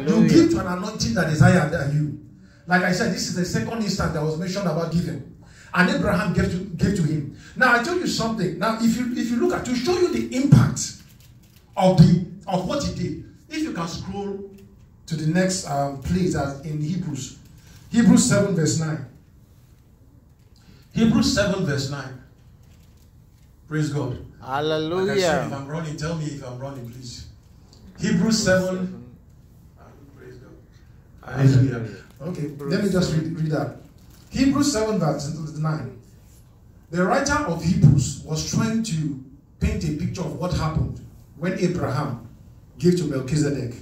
You give to an anointing that is higher than you. Like I said, this is the second instance that was mentioned about giving. And Abraham gave to him. Now I told you something. Now if you look at, to show you the impact of what he did, if you can scroll to the next place in Hebrews. Hebrews 7 verse 9. Hebrews 7 verse 9. Praise God. Hallelujah. Like I said, if I'm running, tell me if I'm running, please. Hebrews 7. Praise God. Hallelujah. Okay, let me just read that. Hebrews 7 verse 9. The writer of Hebrews was trying to paint a picture of what happened when Abraham gave to Melchizedek.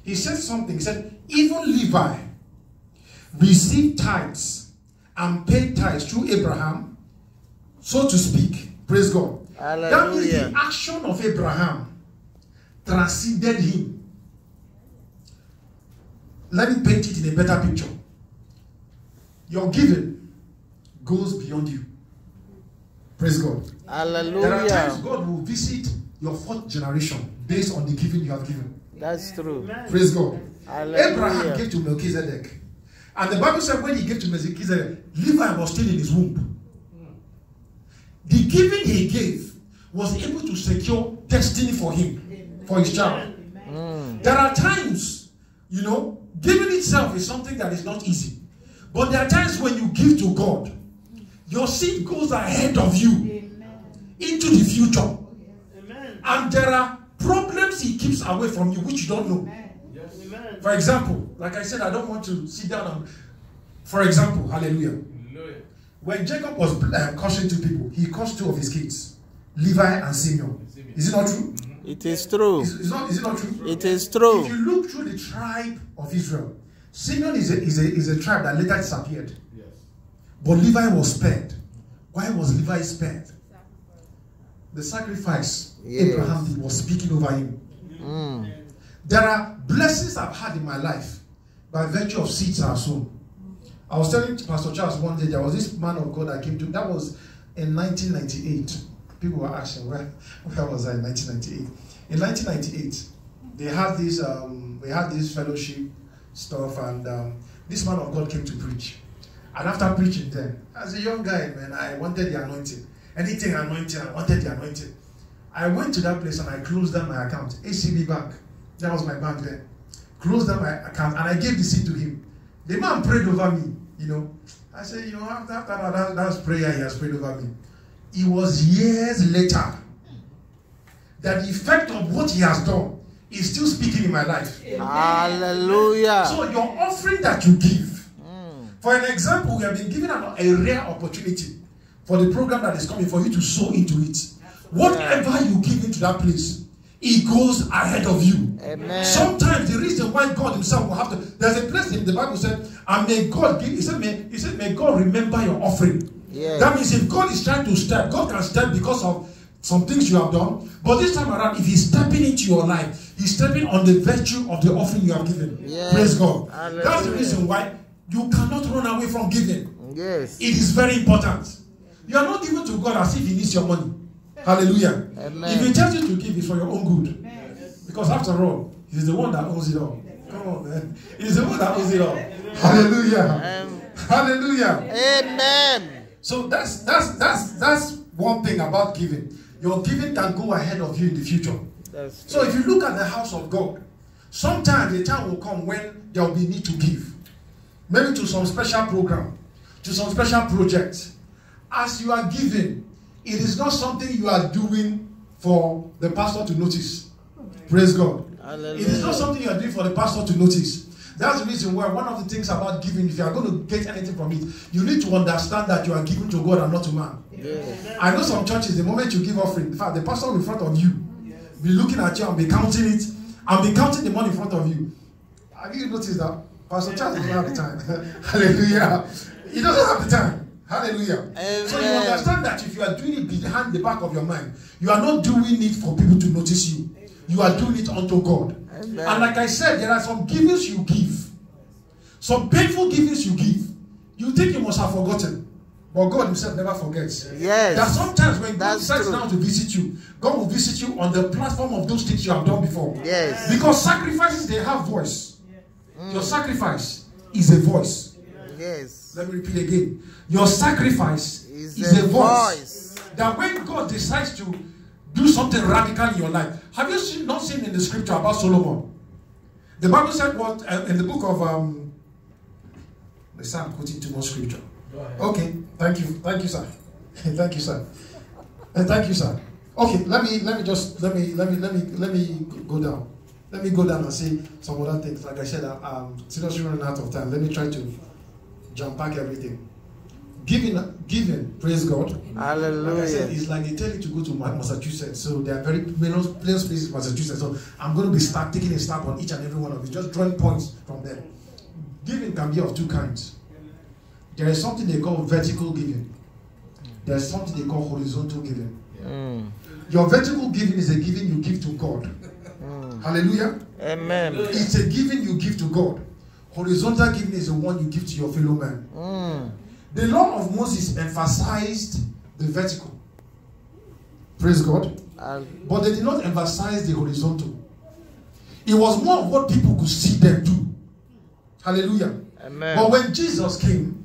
He said something. He said, even Levi received tithes and paid tithes through Abraham, so to speak. Praise God. Hallelujah. That means the action of Abraham transcended him. Let me paint it in a better picture. Your giving goes beyond you. Praise God. Hallelujah. There are times God will visit your fourth generation based on the giving you have given. That's true. Praise God. Hallelujah. Abraham gave to Melchizedek. And the Bible said when he gave to Melchizedek, Levi was still in his womb. The giving he gave was able to secure destiny for him, for his child. There are times, giving itself is something that is not easy. But there are times when you give to God, your seed goes ahead of you into the future. And there are problems he keeps away from you which you don't know. For example, like I said, I don't want to sit down and... For example, hallelujah. When Jacob was cursing two people, he cursed two of his kids, Levi and Simeon. Is it not true? It is true. Is it not true? It is true. If you look through the tribe of Israel, Simeon is a tribe that later disappeared. Yes. But Levi was spared. Why was Levi spared? The sacrifice Abraham did was speaking over him. There are blessings I've had in my life by virtue of seeds I've sown. I was telling Pastor Charles one day, there was this man of God I came to, that was in 1998. People were asking, where was I in 1998? In 1998, they had this fellowship stuff, and this man of God came to preach. And after preaching then, as a young guy, man, I wanted the anointing. Anything anointing, I wanted the anointing. I went to that place and I closed down my account. ACB Bank. That was my bank then. Closed down my account and I gave the seed to him. The man prayed over me, I said, after that's prayer he has prayed over me. It was years later that the effect of what he has done is still speaking in my life. Hallelujah. So your offering that you give, for an example, we have been given a rare opportunity for the program that is coming for you to sow into it. Whatever you give into that place, it goes ahead of you. Amen. Sometimes the reason why God himself will have to, there's a place in the Bible said, and may God give, he said, may God remember your offering. Yes. That means if God is trying to step, God can step because of some things you have done. But this time around, if he's stepping into your life, he's stepping on the virtue of the offering you have given. Yes. Praise God. Hallelujah. That's the reason why you cannot run away from giving. Yes. It is very important. You are not giving to God as if he needs your money. Hallelujah. Amen. If he tells you to give, it's for your own good. Because after all, he's the one that owns it all. Come on, man. He's the one that owns it all. Hallelujah. Hallelujah. Amen. So that's one thing about giving. Your giving can go ahead of you in the future. So if you look at the house of God, sometimes the time will come when there will be need to give. Maybe to some special program, to some special project. As you are giving, it is not something you are doing for the pastor to notice. Praise God. Hallelujah. It is not something you are doing for the pastor to notice. That's the reason why one of the things about giving, if you are going to get anything from it, you need to understand that you are giving to God and not to man. Yes. I know some churches, the moment you give offering, in fact, the pastor in front of you, be looking at you and be counting it, and be counting the money in front of you. Have you noticed that? Pastor Charles doesn't have the time. Hallelujah. He doesn't have the time. Hallelujah. Amen. So you understand that if you are doing it behind the back of your mind, you are not doing it for people to notice you. You are doing it unto God. Amen. And like I said, there are some givings you give. Some painful givings you give. You think you must have forgotten. But God himself never forgets. Yes. That sometimes when God That's decides true. now to visit you, God will visit you on the platform of those things you have done before. Yes. Because sacrifices, they have voice. Your sacrifice is a voice. Yes. Let me repeat again. Your sacrifice is a voice. That when God decides to do something radical in your life. Have you not seen in the scripture about Solomon? The Bible said what in the book of I'm quoting too much scripture. Okay, thank you, sir. Thank you, sir. And thank you, sir. Okay, let me go down. Let me go down and say some other things. Like I said, I'm seriously running out of time. Let me try to jump back everything. Giving, praise God. Hallelujah. Like I said, it's like they tell you to go to Massachusetts. So there are very many places in Massachusetts. So I'm going to be taking a stab on each and every one of you, just drawing points from them. Giving can be of two kinds. There is something they call vertical giving. There is something they call horizontal giving. Your vertical giving is a giving you give to God. Hallelujah. Amen. It's a giving you give to God. Horizontal giving is the one you give to your fellow man. The law of Moses emphasized the vertical. Praise God. But they did not emphasize the horizontal. It was more of what people could see them do. Hallelujah. Amen. But when Jesus came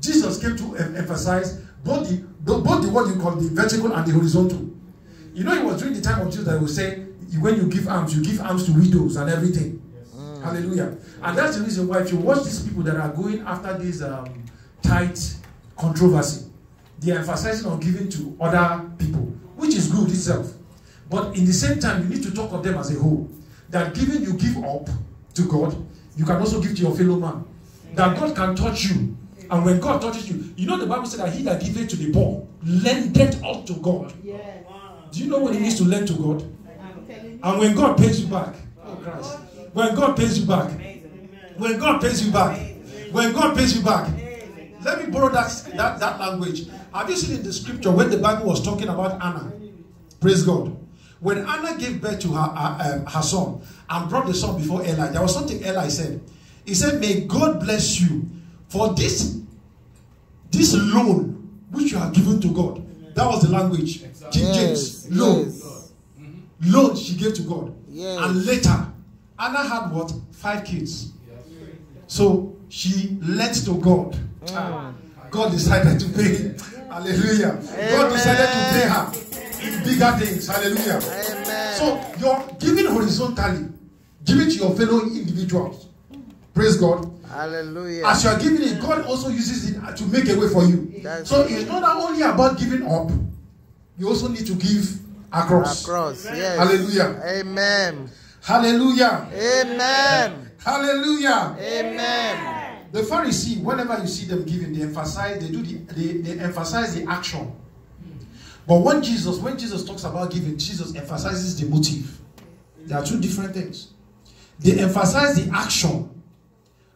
to emphasize both the what you call the vertical and the horizontal. You know, it was during the time of Jesus that he would say, when you give alms to widows and everything. Yes. Hallelujah. And that's the reason why if you watch these people that are going after this tithe controversy, they are emphasizing on giving to other people, which is good itself. But in the same time, you need to talk of them as a whole. That giving you give up to God, you can also give to your fellow man. That God can touch you. And when God touches you, you know the Bible said that he that giveth to the poor, lendeth unto God. Yes. Do you know what it means to lend to God? And when God pays you back, oh Christ, when God pays you back, when God pays you back, when God pays you back, let me borrow that language. Have you seen in the scripture when the Bible was talking about Anna? Praise God. When Anna gave birth to her son and brought the son before Eli, there was something Eli said. He said, may God bless you for this loan which you have given to God. That was the language. King James. Loan. Yes. Loan she gave to God. Yes. And later, Anna had what? 5 kids. Yes. So she lent to God. God decided to pay him. Hallelujah. Amen. God decided to pay her in bigger things. Hallelujah. Amen. So you're giving horizontally. Give it to your fellow individuals. Praise God. Hallelujah. As you are giving it, God also uses it to make a way for you. So it's not only about giving up. You also need to give across. Yes. Hallelujah. Amen. Hallelujah. Amen. Hallelujah. Amen. The Pharisee, whenever you see them giving, they emphasize the action. But when Jesus talks about giving, Jesus emphasizes the motive. There are two different things. They emphasize the action,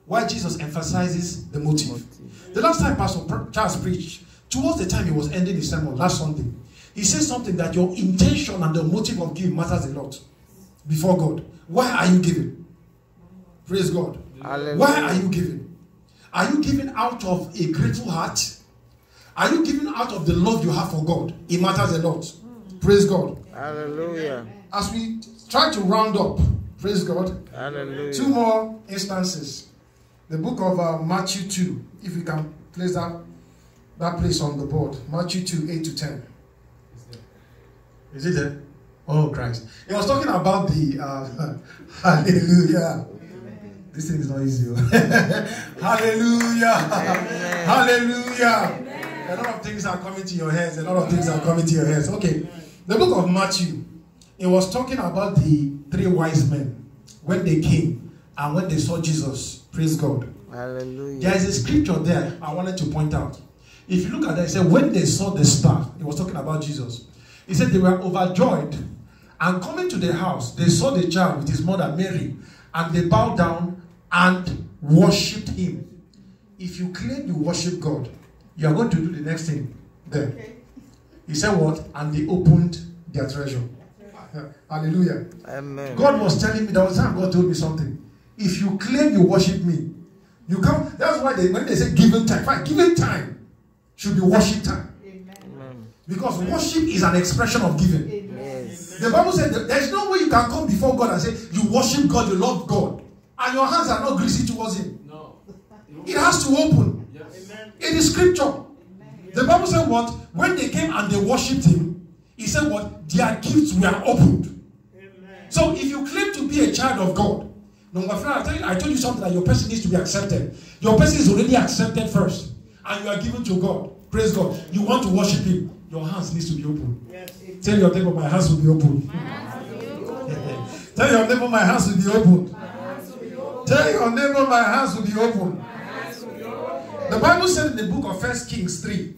while Jesus emphasizes the motive. The last time Pastor Charles preached, towards the time he was ending his sermon last Sunday, he said something that your intention and the motive of giving matters a lot before God. Why are you giving? Praise God. Hallelujah. Why are you giving? Are you giving out of a grateful heart? Are you giving out of the love you have for God? It matters a lot. Praise God. Hallelujah. As we try to round up, praise God. Hallelujah. 2 more instances. The book of Matthew 2, if you can place that place on the board. Matthew 2, 8 to 10. Is it there? Oh, Christ. He was talking about the hallelujah. This thing is not easy. Hallelujah. Amen. Hallelujah. Amen. A lot of things are coming to your heads. Okay. The book of Matthew, it was talking about the 3 wise men when they came and when they saw Jesus. Praise God. Hallelujah. There is a scripture there I wanted to point out. If you look at that, it said when they saw the star, it was talking about Jesus. He said they were overjoyed, and coming to the house, they saw the child with his mother Mary, and they bowed down and worshipped him. If you claim you worship God, you are going to do the next thing there. Okay. He said what? And they opened their treasure. Hallelujah. Amen. God was telling me, there was time God told me something. If you claim you worship me, you come. That's why when they say given time, fine, given time. should be worship time. Amen. Because worship is an expression of giving. Yes. The Bible said that there's no way you can come before God and say you worship God, you love God, and your hands are not greasy towards Him. No. It has to open. Yes. It is scripture. Amen. The Bible said what? When they came and they worshipped Him, He said what? Their gifts were opened. Amen. So if you claim to be a child of God, no, my friend, I told you something that your person needs to be accepted. Your person is already accepted first, and you are given to God. Praise God. You want to worship Him. Your hands needs to be open. Yes. Tell your neighbor, my hands will be open. Tell your neighbor, my hands will be open. Tell your neighbor, my hands will be open. The Bible said in the book of 1 Kings 3.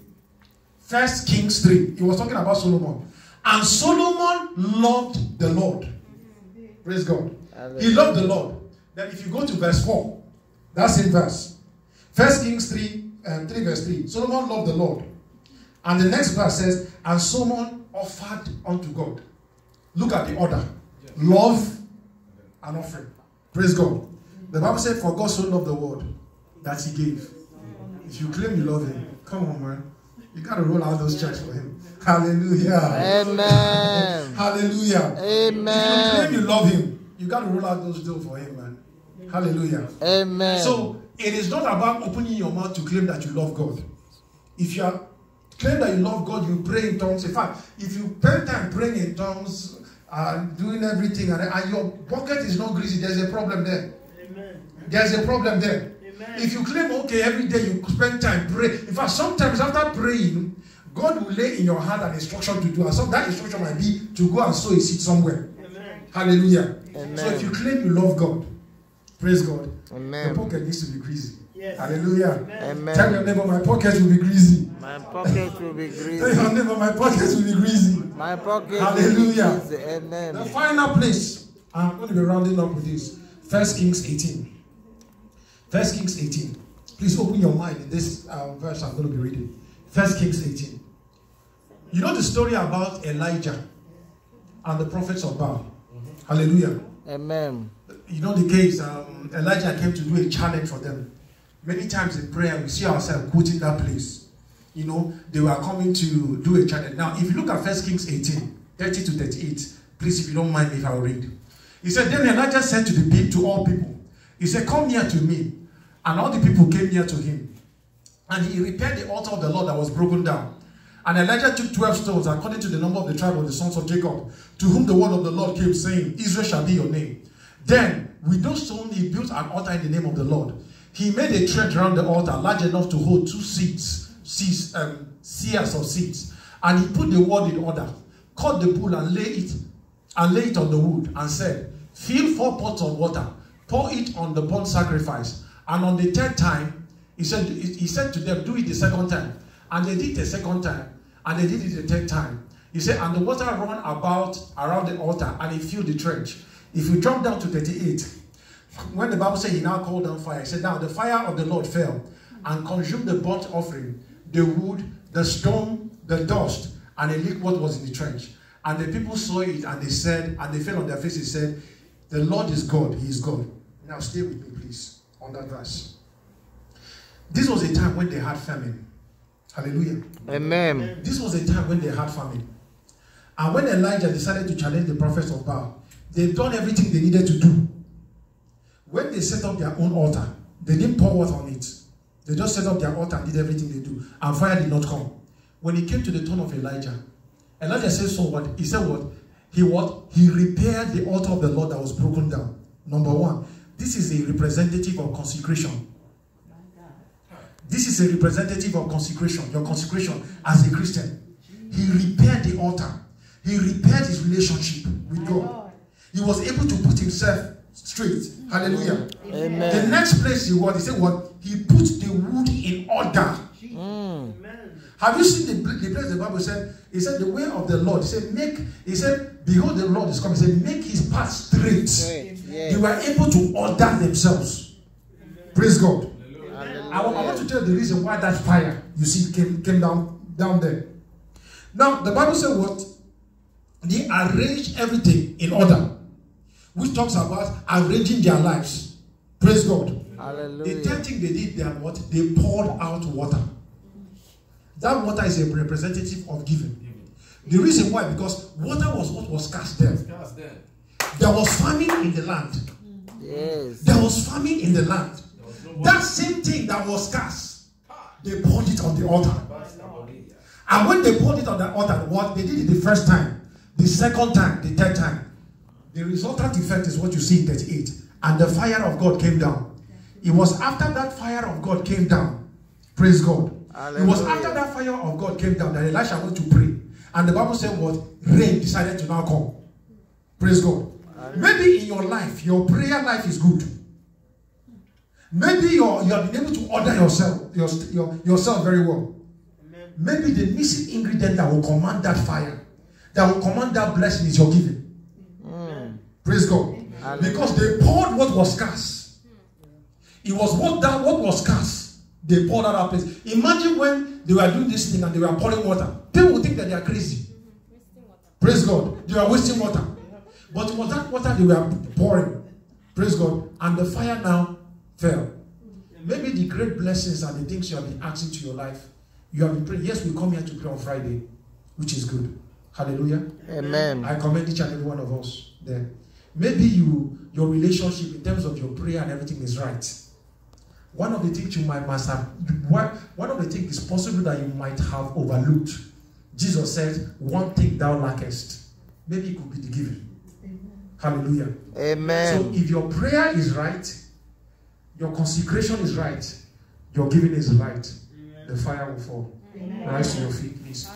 1 Kings 3. It was talking about Solomon. And Solomon loved the Lord. Praise God. He loved the Lord. Then if you go to verse 4, that's in verse. 1 Kings 3 verse 3. Solomon loved the Lord. And the next verse says, and Solomon offered unto God. Look at the order. Love and offering. Praise God. The Bible said, for God so loved the world that He gave. If you claim you love Him, come on, man. You got to roll out those checks for Him. Hallelujah. Amen. Hallelujah. Amen. If you claim you love Him, you got to roll out those deals for Him, man. Hallelujah. Amen. So, it is not about opening your mouth to claim that you love God. If you claim that you love God, you pray in tongues. In fact, if you spend time praying in tongues, doing everything, and your pocket is not greasy, there's a problem there. Amen. There's a problem there. Amen. If you claim, okay, every day you spend time praying. In fact, sometimes after praying, God will lay in your heart an instruction to do. And some that instruction might be to go and sow a seed somewhere. Amen. Hallelujah. Amen. So if you claim you love God, praise God. Amen. Your pocket needs to be greasy. Yes. Hallelujah. Amen. Tell your neighbor, my pocket will be greasy. My pocket will be greasy. Tell your neighbor, my pocket will be greasy. My pocket Hallelujah. will be greasy. Amen. The final place, I'm going to be rounding up with this. 1 Kings 18. 1 Kings 18. Please open your mind in this verse I'm going to be reading. 1 Kings 18. You know the story about Elijah and the prophets of Baal. Hallelujah. Amen. You know the case, Elijah came to do a challenge for them. Many times in prayer, we see ourselves quoting that place. You know, they were coming to do a challenge. Now, if you look at 1 Kings 18, 30 to 38, please, if you don't mind, if I'll read. He said, then Elijah said to all people, he said, come near to me. And all the people came near to him. And he repaired the altar of the Lord that was broken down. And Elijah took 12 stones, according to the number of the tribe of the sons of Jacob, to whom the word of the Lord came, saying, Israel shall be your name. Then, with those stones, he built an altar in the name of the Lord. He made a trench around the altar, large enough to hold 2 seahs of seeds. And he put the word in order, cut the bull and lay it on the wood, and said, fill 4 pots of water, pour it on the burnt sacrifice. And on the 3rd time, he said to them, do it the 2nd time. And they did it the 2nd time. And they did it the 3rd time. He said, and the water ran about around the altar, and it filled the trench. If you jump down to 38, when the Bible says he now called down fire, he said, now the fire of the Lord fell and consumed the burnt offering, the wood, the stone, the dust, and a liquid was in the trench. And the people saw it, and they said, and they fell on their faces and said, the Lord is God, He is God. Now stay with me, please, on that verse. This was a time when they had famine. Hallelujah. Amen. This was a time when they had famine. And when Elijah decided to challenge the prophets of Baal, they've done everything they needed to do. When they set up their own altar, they didn't pour water on it. They just set up their altar and did everything they do. And fire did not come. When it came to the turn of Elijah, Elijah said, so what? He said what? He repaired the altar of the Lord that was broken down. Number 1, this is a representative of consecration. This is a representative of consecration. Your consecration as a Christian. He repaired the altar. He repaired his relationship with God. He was able to put himself straight. Hallelujah. Amen. The next place he said what? He put the wood in order. Have you seen the place the Bible said? He said the way of the Lord. He said, behold, the Lord is coming. He said, make his path straight. Yeah. They were able to order themselves. Amen. Praise God. I want to tell you the reason why that fire, you see, came down there. Now, the Bible said what? They arranged everything in order, which talks about arranging their lives. Praise God. Hallelujah. The 10th thing they did there, what? They poured out water. That water is a representative of giving. The reason why, because water was what was scarce then. There was famine in the land. Yes. There was famine in the land. That same thing that was scarce, they poured it on the altar. And when they poured it on the altar, what they did it the first time, the second time, the third time, the resultant effect is what you see in 38. And the fire of God came down. It was after that fire of God came down. Praise God. Hallelujah. It was after that fire of God came down that Elisha went to pray. And the Bible said what? Rain decided to now come. Praise God. Hallelujah. Maybe in your life, your prayer life is good. Maybe you have been able to order yourself very well. Amen. Maybe the missing ingredient that will command that fire, that will command that blessing is your giving. Praise God. Amen. Because they poured what was scarce. It was what was scarce. They poured out that place. Imagine when they were doing this thing and they were pouring water. People would think that they are crazy. Praise God. They were wasting water. But it was that water they were pouring. Praise God. And the fire now fell. Maybe the great blessings are the things you have been asking to your life. You have been praying. Yes, we come here to pray on Friday, which is good. Hallelujah. Amen. I commend each and every one of us there. Maybe your relationship in terms of your prayer and everything is right. One of the things you must have, one of the things is possible that you might have overlooked. Jesus said, one thing thou lackest. Maybe it could be the giving. Hallelujah. Amen. So if your prayer is right, your consecration is right, your giving is right, the fire will fall. Amen. Rise to your feet, please.